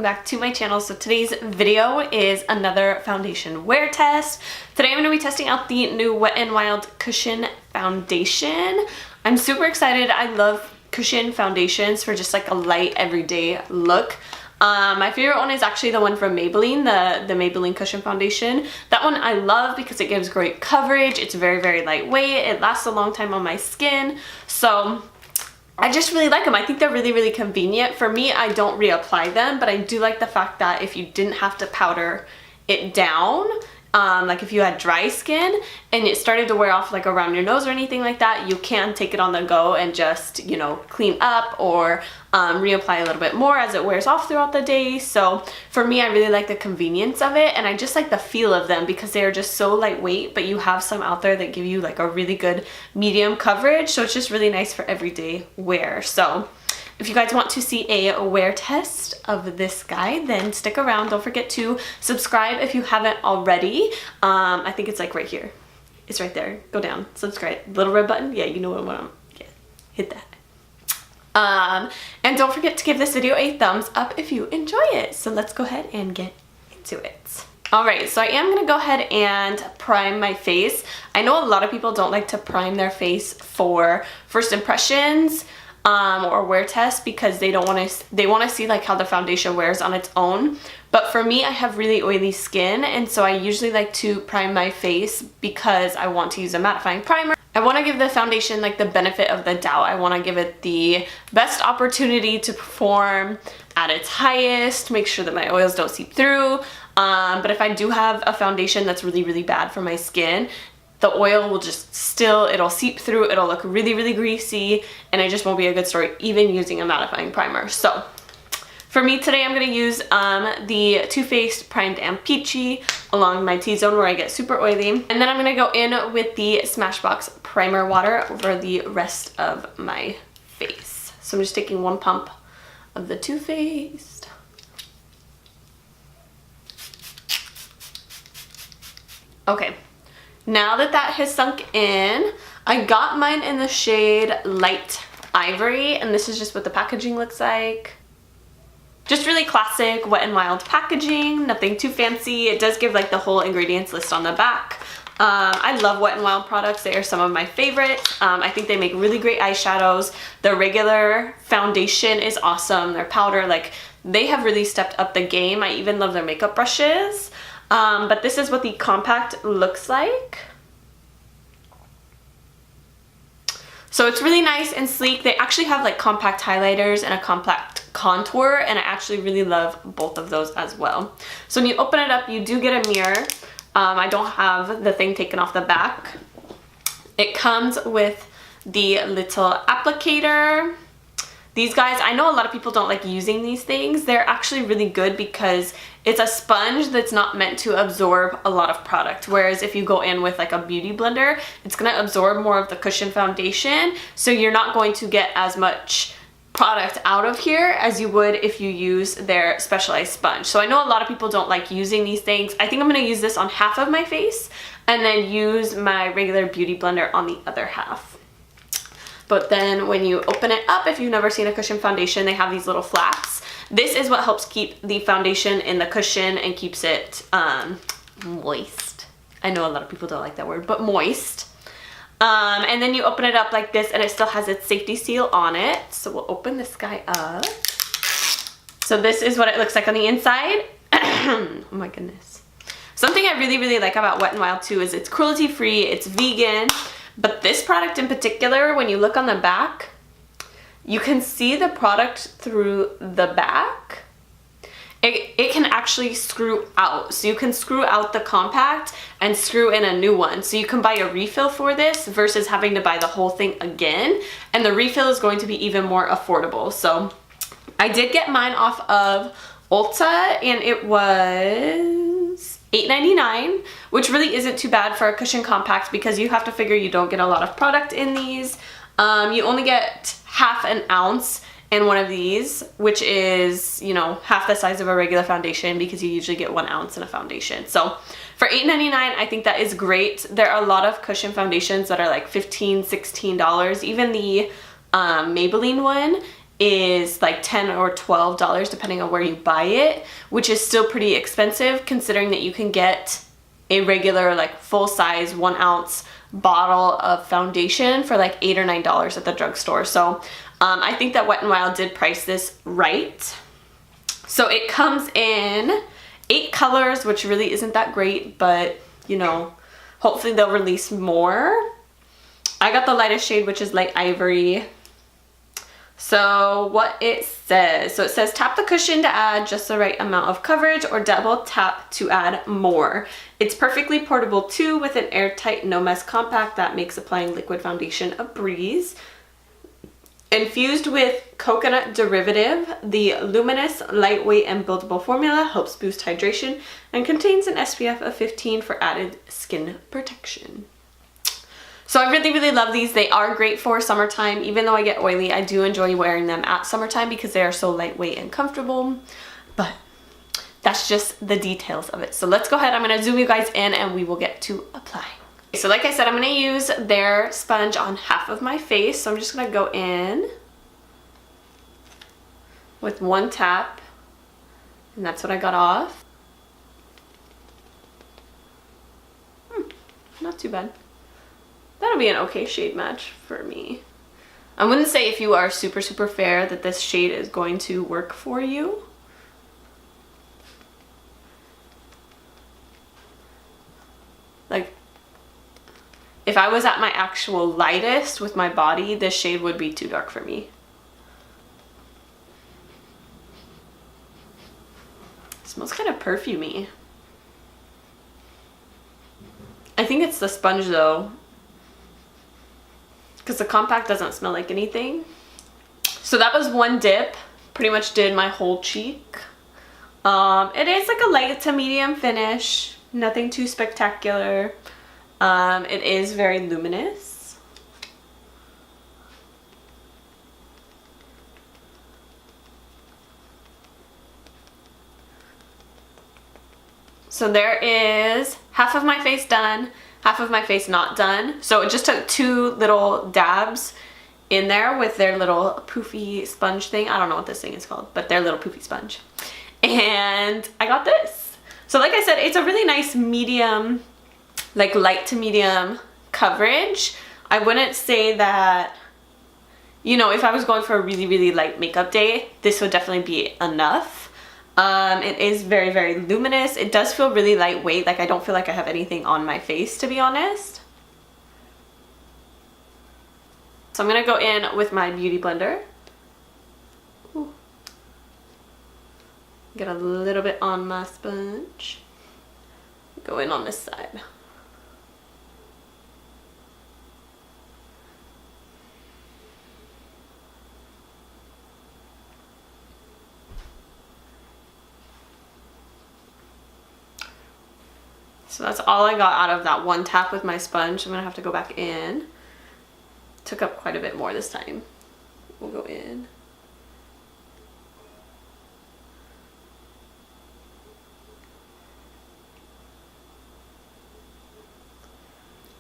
back to my channel. So today's video is another foundation wear test. Today I'm going to be testing out the new Wet n Wild Cushion Foundation. I'm super excited. I love cushion foundations for just like a light everyday look. My favorite one is actually the one from Maybelline, the Maybelline Cushion Foundation. That one I love because it gives great coverage. It's very, very lightweight. It lasts a long time on my skin. So I just really like them. I think they're really, really convenient. For me, I don't reapply them, but I do like the fact that if you didn't have to powder it down, like if you had dry skin and it started to wear off like around your nose or anything like that, you can take it on the go and just, you know, clean up or reapply a little bit more as it wears off throughout the day. So for me, I really like the convenience of it, and I just like the feel of them because they're just so lightweight, but you have some out there that give you like a really good medium coverage. So it's just really nice for everyday wear. So if you guys want to see a wear test of this guy, then stick around. Don't forget to subscribe if you haven't already. I think it's like right here. It's right there. Go down. Subscribe. Little red button. Yeah, you know what I want. Yeah, hit that. And don't forget to give this video a thumbs up if you enjoy it. So let's go ahead and get into it. Alright, so I am going to go ahead and prime my face. I know a lot of people don't like to prime their face for first impressions or wear tests because they want to see like how the foundation wears on its own. But for me, I have really oily skin, and so I usually like to prime my face because I want to use a mattifying primer. I want to give the foundation like the benefit of the doubt. I want to give it the best opportunity to perform at its highest, make sure that my oils don't seep through. But if I do have a foundation that's really, really bad for my skin, the oil will just it'll seep through, it'll look really, really greasy, and it just won't be a good story even using a mattifying primer. So for me today, I'm going to use the Too Faced Primed and Peachy along my T-zone where I get super oily. And then I'm going to go in with the Smashbox Primer Water over the rest of my face. So I'm just taking one pump of the Too Faced. Okay, now that that has sunk in, I got mine in the shade Light Ivory, and this is just what the packaging looks like. Just really classic Wet n Wild packaging, nothing too fancy. It does give like the whole ingredients list on the back. I love Wet n Wild products. They are some of my favorites. I think they make really great eyeshadows. Their regular foundation is awesome. Their powder, like, they have really stepped up the game. I even love their makeup brushes. But this is what the compact looks like. So it's really nice and sleek. They actually have like compact highlighters and a compact contour, and I actually really love both of those as well. So when you open it up, you do get a mirror. I don't have the thing taken off the back. It comes with the little applicator. These guys, I know a lot of people don't like using these things. They're actually really good because it's a sponge that's not meant to absorb a lot of product. Whereas if you go in with like a beauty blender, it's gonna absorb more of the cushion foundation. So you're not going to get as much product out of here as you would if you use their specialized sponge. So I know a lot of people don't like using these things. I think I'm gonna use this on half of my face and then use my regular beauty blender on the other half. But then when you open it up, if you've never seen a cushion foundation, they have these little flaps. This is what helps keep the foundation in the cushion and keeps it moist. I know a lot of people don't like that word, but moist. And then you open it up like this, and it still has its safety seal on it. So we'll open this guy up. So this is what it looks like on the inside. Oh my goodness. Something I really, really like about Wet n Wild too is it's cruelty-free, it's vegan. But this product in particular, when you look on the back, you can see the product through the back. It can actually screw out. So you can screw out the compact and screw in a new one. So you can buy a refill for this versus having to buy the whole thing again. And the refill is going to be even more affordable. So I did get mine off of Ulta, and it was $8.99, which really isn't too bad for a cushion compact because you have to figure you don't get a lot of product in these. You only get half an ounce in one of these, which is, you know, half the size of a regular foundation because you usually get 1 ounce in a foundation. So for $8.99, I think that is great. There are a lot of cushion foundations that are like $15, $16. Even the Maybelline one is like $10 or $12 depending on where you buy it, which is still pretty expensive considering that you can get a regular like full-size 1 ounce bottle of foundation for like $8 or $9 at the drugstore. So I think that Wet n Wild did price this right. So it comes in 8 colors, which really isn't that great, but you know, hopefully they'll release more. I got the lightest shade, which is Light Ivory. So what it says, tap the cushion to add just the right amount of coverage or double tap to add more. It's perfectly portable too with an airtight no mess compact that makes applying liquid foundation a breeze. Infused with coconut derivative, the luminous, lightweight, and buildable formula helps boost hydration and contains an SPF of 15 for added skin protection. So I really, really love these. They are great for summertime. Even though I get oily, I do enjoy wearing them at summertime because they are so lightweight and comfortable. But that's just the details of it. So let's go ahead. I'm going to zoom you guys in and we will get to applying. So like I said, I'm going to use their sponge on half of my face. So I'm just going to go in with 1 tap. And that's what I got off. Not too bad. That'll be an okay shade match for me. I wouldn't say if you are super, super fair that this shade is going to work for you. Like, if I was at my actual lightest with my body, this shade would be too dark for me. It smells kind of perfumey. I think it's the sponge though, because the compact doesn't smell like anything. So that was 1 dip. Pretty much did my whole cheek. It is like a light to medium finish. Nothing too spectacular. It is very luminous. So there is half of my face done, half of my face not done. So it just took 2 little dabs in there with their little poofy sponge thing. I don't know what this thing is called, but their little poofy sponge. And I got this. So like I said, it's a really nice medium, like light to medium coverage. I wouldn't say that, you know, if I was going for a really, really light makeup day, this would definitely be enough. It is very, very luminous. It does feel really lightweight. Like I don't feel like I have anything on my face, to be honest. So I'm gonna go in with my beauty blender. Ooh. Get a little bit on my sponge. Go in on this side. So that's all I got out of that 1 tap with my sponge. I'm gonna have to go back in. Took up quite a bit more this time. We'll go in.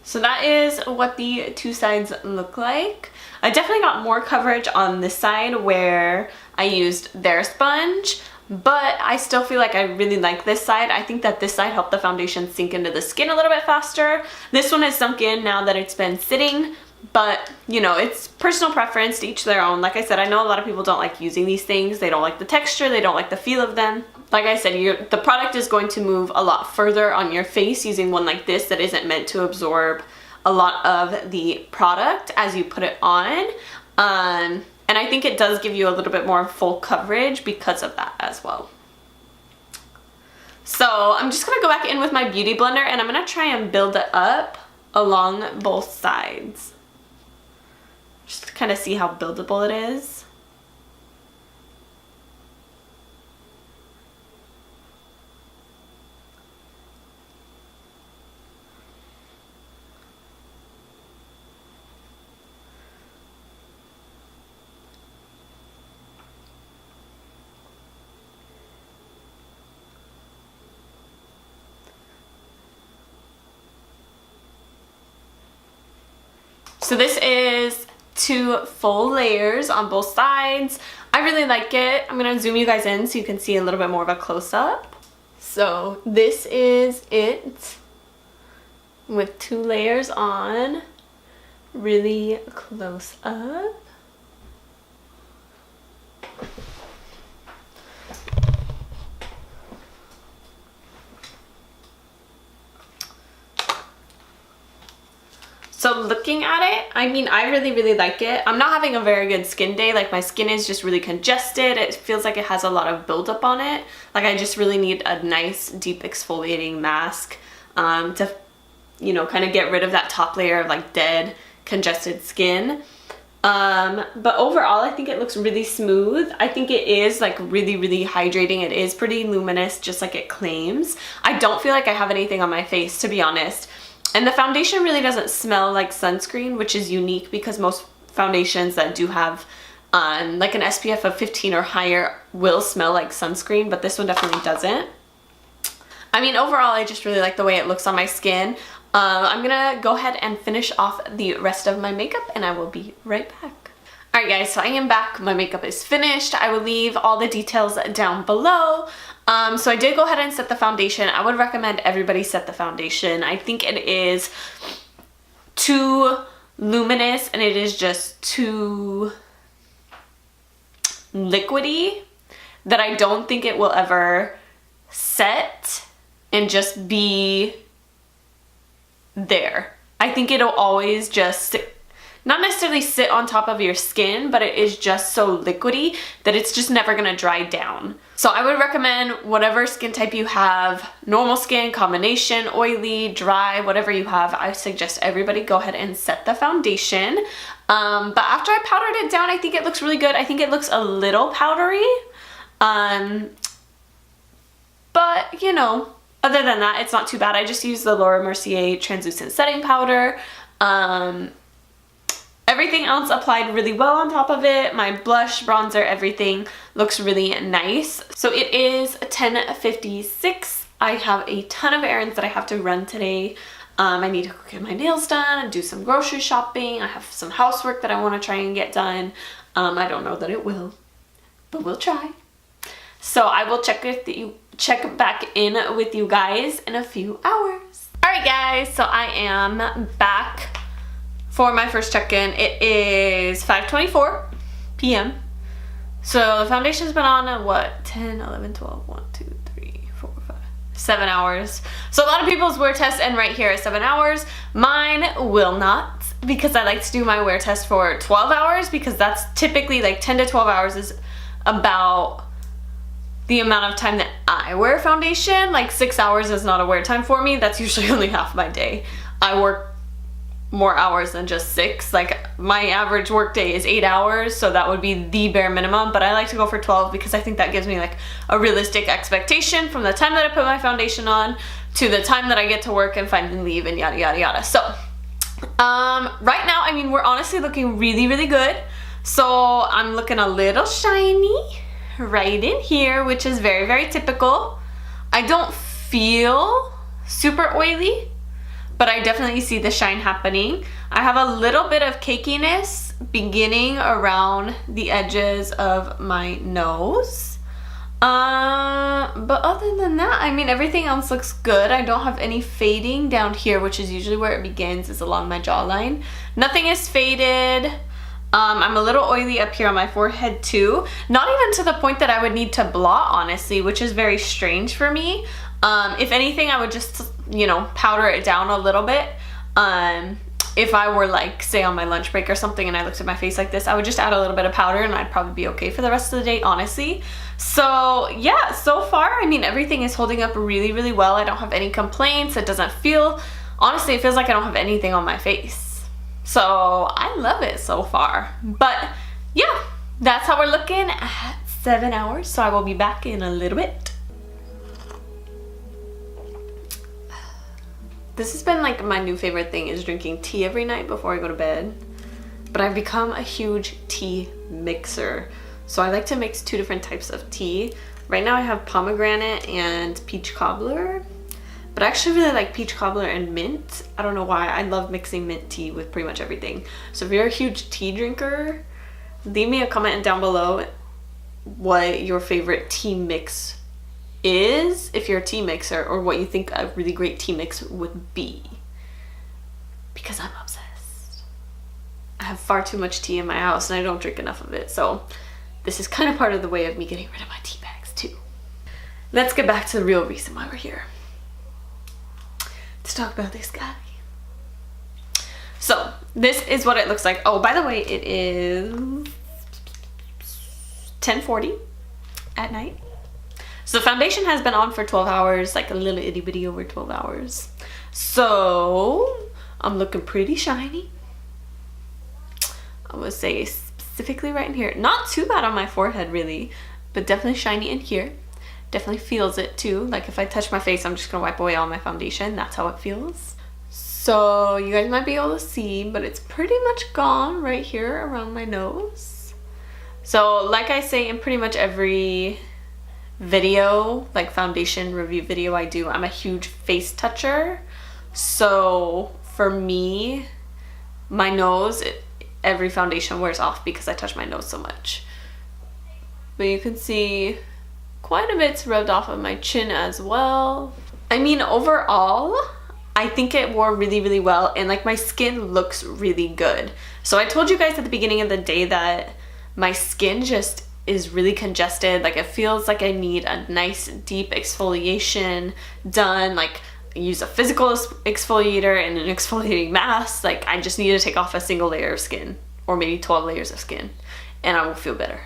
So that is what the 2 sides look like. I definitely got more coverage on this side where I used their sponge, but I still feel like I really like this side. I think that this side helped the foundation sink into the skin a little bit faster. This one has sunk in now that it's been sitting, but you know, it's personal preference, to each their own. Like I said, I know a lot of people don't like using these things. They don't like the texture, they don't like the feel of them. Like I said, the product is going to move a lot further on your face using one like this that isn't meant to absorb a lot of the product as you put it on. And I think it does give you a little bit more full coverage because of that as well. So I'm just gonna go back in with my beauty blender and I'm gonna try and build it up along both sides. Just to kind of see how buildable it is. So this is 2 full layers on both sides. I really like it. I'm gonna zoom you guys in so you can see a little bit more of a close-up. So this is it with 2 layers on, really close up. So looking at it, I mean, I really like it. I'm not having a very good skin day. Like, my skin is just really congested. It feels like it has a lot of buildup on it. Like, I just really need a nice deep exfoliating mask to, you know, kind of get rid of that top layer of like dead congested skin. But overall, I think it looks really smooth. I think it is like really hydrating. It is pretty luminous, just like it claims. I don't feel like I have anything on my face, to be honest. And the foundation really doesn't smell like sunscreen, which is unique because most foundations that do have like an SPF of 15 or higher will smell like sunscreen, but this one definitely doesn't. I mean, overall, I just really like the way it looks on my skin. I'm gonna go ahead and finish off the rest of my makeup and I will be right back. Alright guys, so I am back. My makeup is finished. I will leave all the details down below. So I did go ahead and set the foundation. I would recommend everybody set the foundation. I think it is too luminous and it is just too liquidy that I don't think it will ever set and just be there. I think it'll always just not necessarily sit on top of your skin, but it is just so liquidy that it's just never gonna dry down. So I would recommend whatever skin type you have, normal skin, combination, oily, dry, whatever you have, I suggest everybody go ahead and set the foundation. But after I powdered it down, I think it looks really good. I think it looks a little powdery. But you know, other than that, it's not too bad. I just used the Laura Mercier translucent setting powder. Everything else applied really well on top of it. My blush, bronzer, everything looks really nice. So it is 10:56. I have a ton of errands that I have to run today. I need to go get my nails done and do some grocery shopping. I have some housework that I want to try and get done. I don't know that it will, but we'll try. So I will check back in with you guys in a few hours. Alright guys, so I am back for my first check-in. It is 5:24 p.m. So the foundation's been on at what? 10, 11, 12, 1, 2, 3, 4, 5, 7 hours. So a lot of people's wear tests end right here at 7 hours. Mine will not, because I like to do my wear test for 12 hours because that's typically like 10 to 12 hours is about the amount of time that I wear foundation. Like 6 hours is not a wear time for me. That's usually only half my day. I work more hours than just 6. Like my average work day is 8 hours, so that would be the bare minimum, but I like to go for 12 because I think that gives me like a realistic expectation from the time that I put my foundation on to the time that I get to work and finally leave and yada yada yada. So right now, I mean, we're honestly looking really good. So I'm looking a little shiny right in here, which is very typical. I don't feel super oily, but I definitely see the shine happening. I have a little bit of cakiness beginning around the edges of my nose. But other than that, I mean, everything else looks good. I don't have any fading down here, which is usually where it begins, is along my jawline. Nothing is faded. I'm a little oily up here on my forehead too. Not even to the point that I would need to blot, honestly, which is very strange for me. If anything, I would just, you know, powder it down a little bit. If I were like, say on my lunch break or something and I looked at my face like this, I would just add a little bit of powder and I'd probably be okay for the rest of the day, honestly. So yeah, so far, I mean, everything is holding up really well. I don't have any complaints. It doesn't feel, honestly, it feels like I don't have anything on my face. So I love it so far. But yeah, that's how we're looking at 7 hours. So I will be back in a little bit. This has been like my new favorite thing, is drinking tea every night before I go to bed. But I've become a huge tea mixer. So I like to mix 2 different types of tea. Right now I have pomegranate and peach cobbler. But I actually really like peach cobbler and mint. I don't know why. I love mixing mint tea with pretty much everything. So if you're a huge tea drinker, leave me a comment down below what your favorite tea mix is, if you're a tea mixer, or what you think a really great tea mix would be. Because I'm obsessed. I have far too much tea in my house and I don't drink enough of it. So this is kind of part of the way of me getting rid of my tea bags too. Let's get back to the real reason why we're here. To talk about this guy. So this is what it looks like. Oh, by the way, it is 10:40 at night. So the foundation has been on for 12 hours, like a little itty bitty over 12 hours. So I'm looking pretty shiny. I would say specifically right in here. Not too bad on my forehead really, but definitely shiny in here. Definitely feels it too. Like if I touch my face, I'm just gonna wipe away all my foundation. That's how it feels. So you guys might be able to see, but it's pretty much gone right here around my nose. So like I say in pretty much every video, like foundation review video I do, I'm a huge face toucher. So for me, my nose, every foundation wears off because I touch my nose so much. But you can see quite a bit's rubbed off of my chin as well. I mean, overall, I think it wore really, really well, and like my skin looks really good. So I told you guys at the beginning of the day that my skin just is really congested. Like it feels like I need a nice deep exfoliation done. Like I use a physical exfoliator and an exfoliating mask. Like I just need to take off a single layer of skin, or maybe 12 layers of skin, and I will feel better.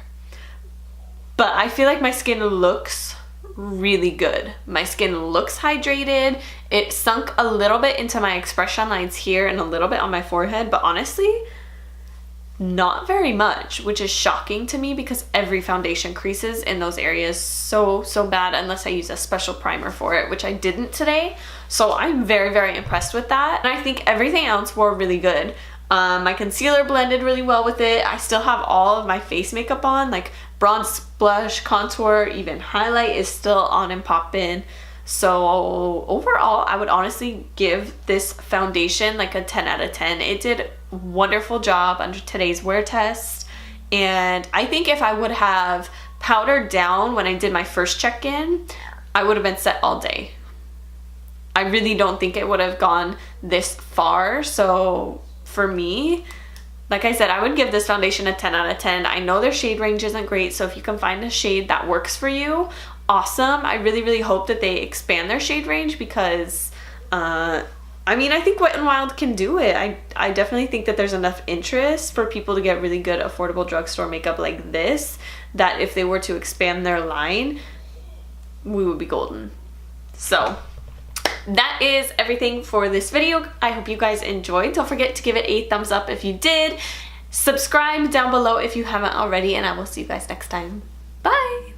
But I feel like my skin looks really good. My skin looks hydrated. It sunk a little bit into my expression lines here and a little bit on my forehead, but honestly, not very much, which is shocking to me because every foundation creases in those areas so bad unless I use a special primer for it, which I didn't today. So I'm very, very impressed with that. And I think everything else wore really good. My concealer blended really well with it. I still have all of my face makeup on, like bronze, blush, contour, even highlight is still on and poppin'. So overall, I would honestly give this foundation like a 10 out of 10. It did a wonderful job under today's wear test. And I think if I would have powdered down when I did my first check-in, I would have been set all day. I really don't think it would have gone this far. So for me, like I said, I would give this foundation a 10 out of 10. I know their shade range isn't great, so if you can find a shade that works for you, awesome. I really, really hope that they expand their shade range because, I mean, I think Wet n Wild can do it. I definitely think that there's enough interest for people to get really good, affordable drugstore makeup like this, that if they were to expand their line, we would be golden. So that is everything for this video. I hope you guys enjoyed. Don't forget to give it a thumbs up if you did. Subscribe down below if you haven't already, and I will see you guys next time. Bye!